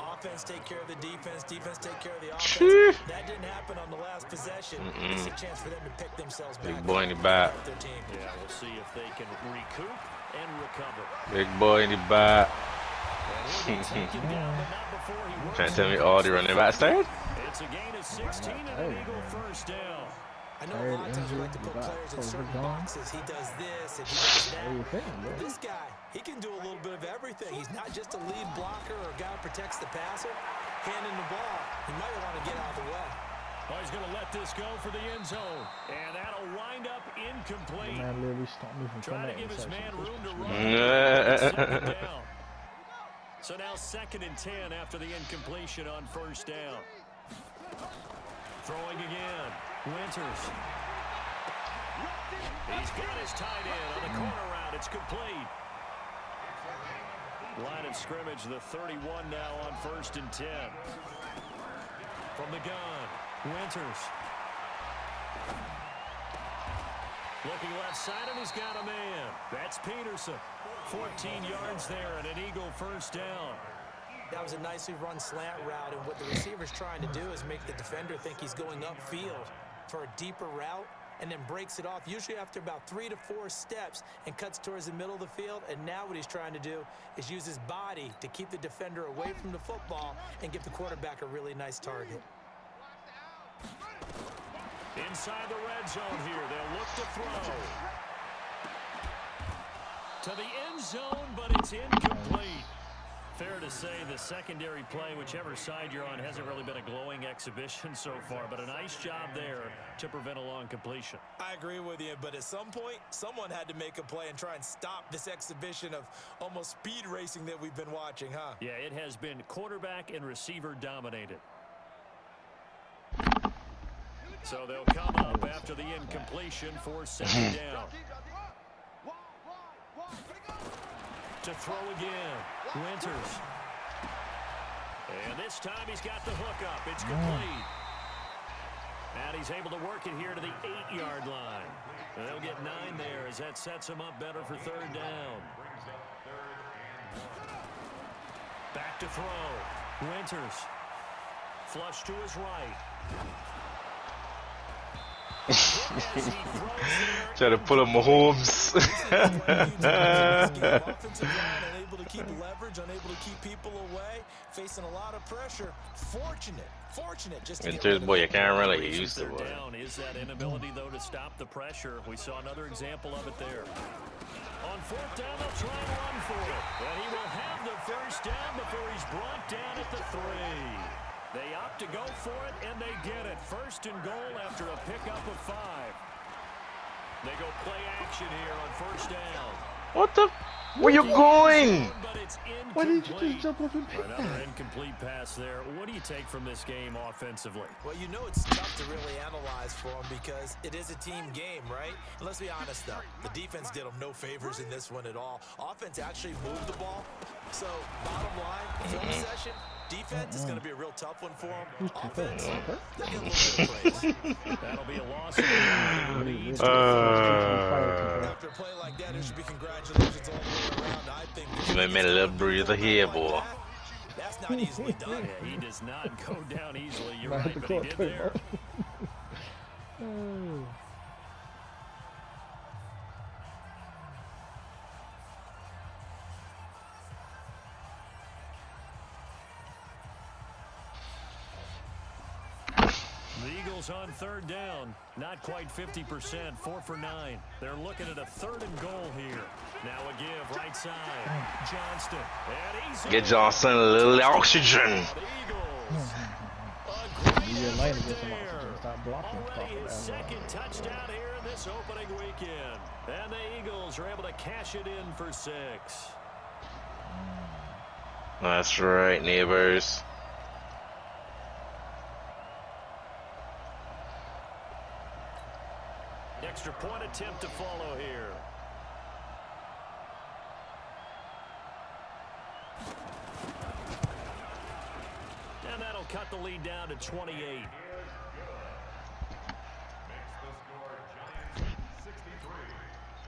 Offense take care of the defense, defense take care of the offense. That didn't happen on the last possession. It's a chance for them to pick themselves back. Big boy in the back. Their team. Yeah, we'll see if they can recoup and recover. Big boy in the back. And he'll be taken down, but not before he works Trying to tell me it. all the running backs tired? It's a gain of 16 and an Eagle first down. I know a lot of times we like to put players in certain boxes. He does this and he does What do you that. think, But bro? this guy, he can do a little bit of everything. He's not just a lead blocker or a guy who protects the passer. Handing the ball, he might want to get out of the way. Oh, he's going to let this go for the end zone. And that'll wind up The incomplete. man literally stopped me from Trying to throwing give his that man interception. room to Just- run. Second down. So now 2nd and 10 after the incompletion on first down. Throwing again. Winters. He's got his tight end on the corner route. It's complete. Line of scrimmage, the 31 now on 1st and 10. From the gun, Winters. Looking left side, and he's got a man. That's Peterson. 14 yards there and an Eagle first down. That was a nicely run slant route, and what the receiver's trying to do is make the defender think he's going upfield for a deeper route, and then breaks it off, usually after about 3 to 4 steps, and cuts towards the middle of the field. And now what he's trying to do is use his body to keep the defender away from the football and give the quarterback a really nice target. Inside the red zone here, they'll look to throw. To the end zone, but it's incomplete. Fair to say the secondary play, whichever side you're on, hasn't really been a glowing exhibition so far, but a nice job there to prevent a long completion. I agree with you, but at some point, someone had to make a play and try and stop this exhibition of almost speed racing that we've been watching, huh? Yeah, it has been quarterback and receiver dominated. So they'll come up after the incompletion for 2nd down. To throw again, Winters. And this time he's got the hook up. It's complete. And he's able to work it here to the 8-yard line. And they'll get 9 there as that sets him up better for 3rd down. Back to throw. Winters. Flush to his right. As he throws there, Trying to pull up Mahomes. Offensive line unable to keep leverage, unable to keep people away, facing a lot of pressure. Fortunate just to get Winters, rid of boy, it. you can't really reason use the they're boy. down is that inability, though, to stop the pressure. We saw another example of it there. On 4th down, they'll try and run for it. And he will have the first down before he's brought down at the 3. They opt to go for it, and they get it. 1st and goal after a pickup of 5. They go play action here on 1st down. What the? Where you going? But it's Why did you incomplete. just jump up and pick Another that? incomplete pass there. What do you take from this game offensively? Well, you know it's tough to really analyze for them because it is a team game, right? And let's be honest, though. The defense did them no favors in this one at all. Offense actually moved the ball. So, bottom line, film session, defense is going to be a real tough one for them. Offense, they'll get a little bit of praise. That'll be a loss of the lead. After a play like that, there should be congratulations all the way around. I think Give me a little breather here, boy. that's not easily done. Yeah, he does not go down easily. You're Might have right, to but call he it did there. Oh. The Eagles on 3rd down. Not quite 50%, 4 for 9. They're looking at a 3rd and goal here. Now a give, right side. Johnston. And he's Get Johnson a little oxygen. The Eagles. A great You're lying effort against some there. oxygen. Stop blocking. Already his 2nd touchdown here in this opening weekend. And the Eagles are able to cash it in for 6. That's right, neighbors. Extra point attempt to follow here. And that'll cut the lead down to 28.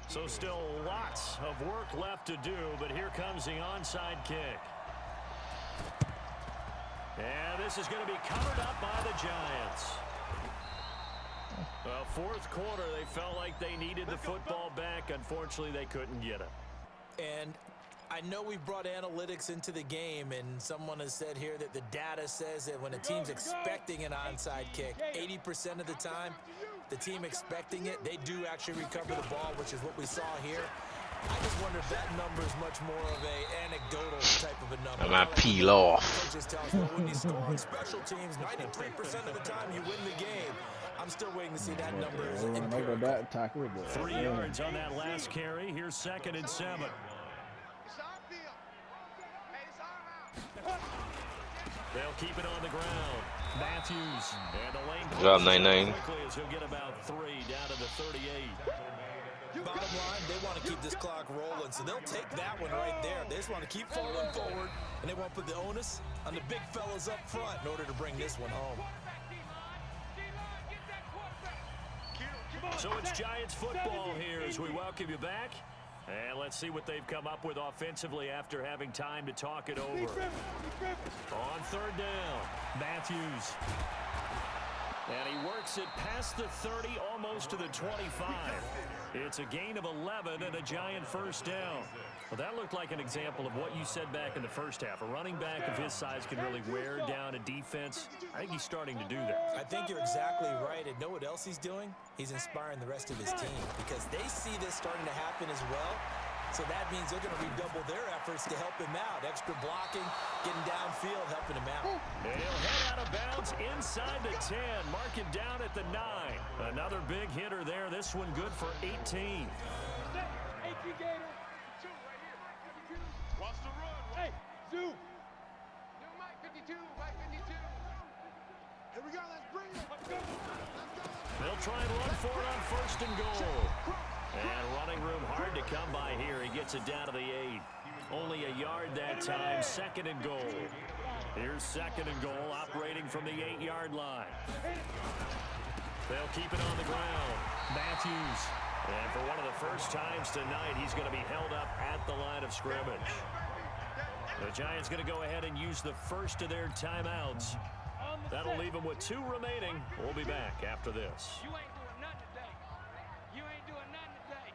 So still lots of work left to do, but here comes the onside kick. And this is going to be covered up by the Giants. Well, 4th quarter, they felt like they needed the football back. Unfortunately, they couldn't get it. And I know we've brought analytics into the game, and someone has said here that the data says that when a team's expecting an onside kick, 80% of the time, the team expecting it, they do actually recover the ball, which is what we saw here. I just wonder if that number is much more of a anecdotal type of a number. I might peel off. Coaches tell us, well, when you score on special teams, 93% of the time you win the game. I'm still waiting to see that number. I might go back tackle, but 3 yards on that last carry. Here's 2nd and 7. They'll keep it on the ground. Matthews and the lane. Good job, 9-9. Quickly as he'll get about 3 down to the 38. Bottom line, they want to keep this clock rolling, so they'll take that one right there. They just want to keep falling forward, and they want to put the onus on the big fellas up front in order to bring this one home. So it's Giants football here as we welcome you back. And let's see what they've come up with offensively after having time to talk it over. On 3rd down, Matthews. And he works it past the 30, almost to the 25. It's a gain of 11 and a Giant first down. Well, that looked like an example of what you said back in the first half. A running back of his size can really wear down a defense. I think he's starting to do that. I think you're exactly right. And know what else he's doing? He's inspiring the rest of his team because they see this starting to happen as well. So that means they're going to redouble their efforts to help him out. Extra blocking, getting downfield, helping him out. And he'll head out of bounds inside the 10. Mark it down at the 9. Another big hitter there. This one good for 18. 18 Gator. 2 right here. 52. Watch the run. Hey, Zoo. New Mike 52. Mike 52. Here we go. Let's bring it. Let's go. They'll try and run for it on 1st and goal. And running room hard to come by here. He gets it down to the 8. Only a yard that time. 2nd and goal. Here's 2nd and goal, operating from the 8-yard line. They'll keep it on the ground. Matthews. And for one of the first times tonight, he's going to be held up at the line of scrimmage. The Giants going to go ahead and use the first of their timeouts. That'll leave them with 2 remaining. We'll be back after this. You ain't doing nothing today. You ain't doing nothing today.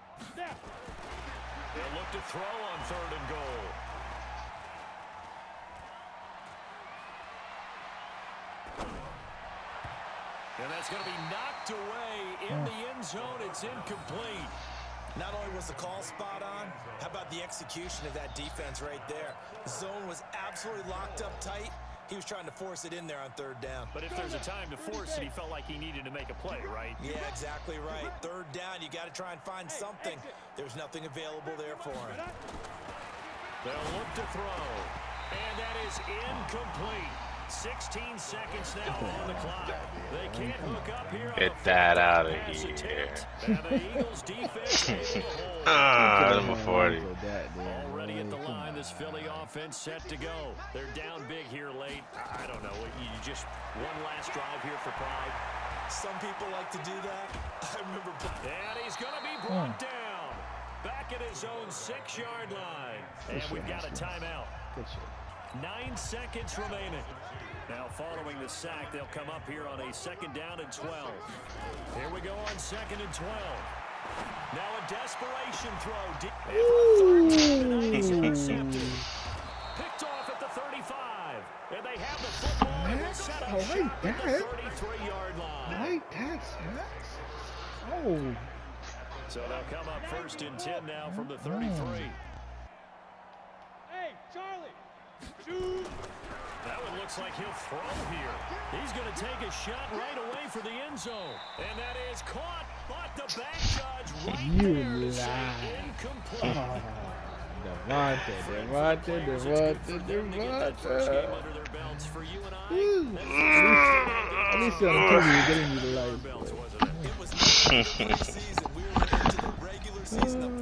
They'll look to throw on 3rd and goal. And that's going to be knocked away in the end zone. It's incomplete. Not only was the call spot on, how about the execution of that defense right there? The zone was absolutely locked up tight. He was trying to force it in there on 3rd down. But if there's a time to force it, he felt like he needed to make a play, right? Yeah, exactly right. 3rd down, you got to try and find something. There's nothing available there for him. They'll look to throw. And that is incomplete. 16 seconds now on the clock. They can't hook up here. Get that out of here. And the Eagles defense able to hold. Number 40. Already at the line, this Philly offense set to go. They're down big here late. I don't know. You just one last drive here for pride. Some people like to do that. I remember. And he's going to be brought down. Back at his own 6-yard line. And we've got a timeout. Good shit. 9 seconds remaining. Now following the sack, they'll come up here on a 2nd down and 12. Here we go on 2nd and 12. Now a desperation throw. And for 3rd down tonight, he's intercepted. Picked off at the 35. And they have the football and will set up shop at the 33-yard line. I like that, Max. Oh. So they'll come up 1st and 10 now from the 33. Hey, Charlie. Shoot. That one looks like he'll throw here. He's going to take a shot right away for the end zone. And that is caught, but the back judge right You there to say lie. incomplete. Devontae. Under their belts for you and I. At least on the TV, you're getting me the light. Belts, wasn't it? It was not the preseason. We were into the regular season of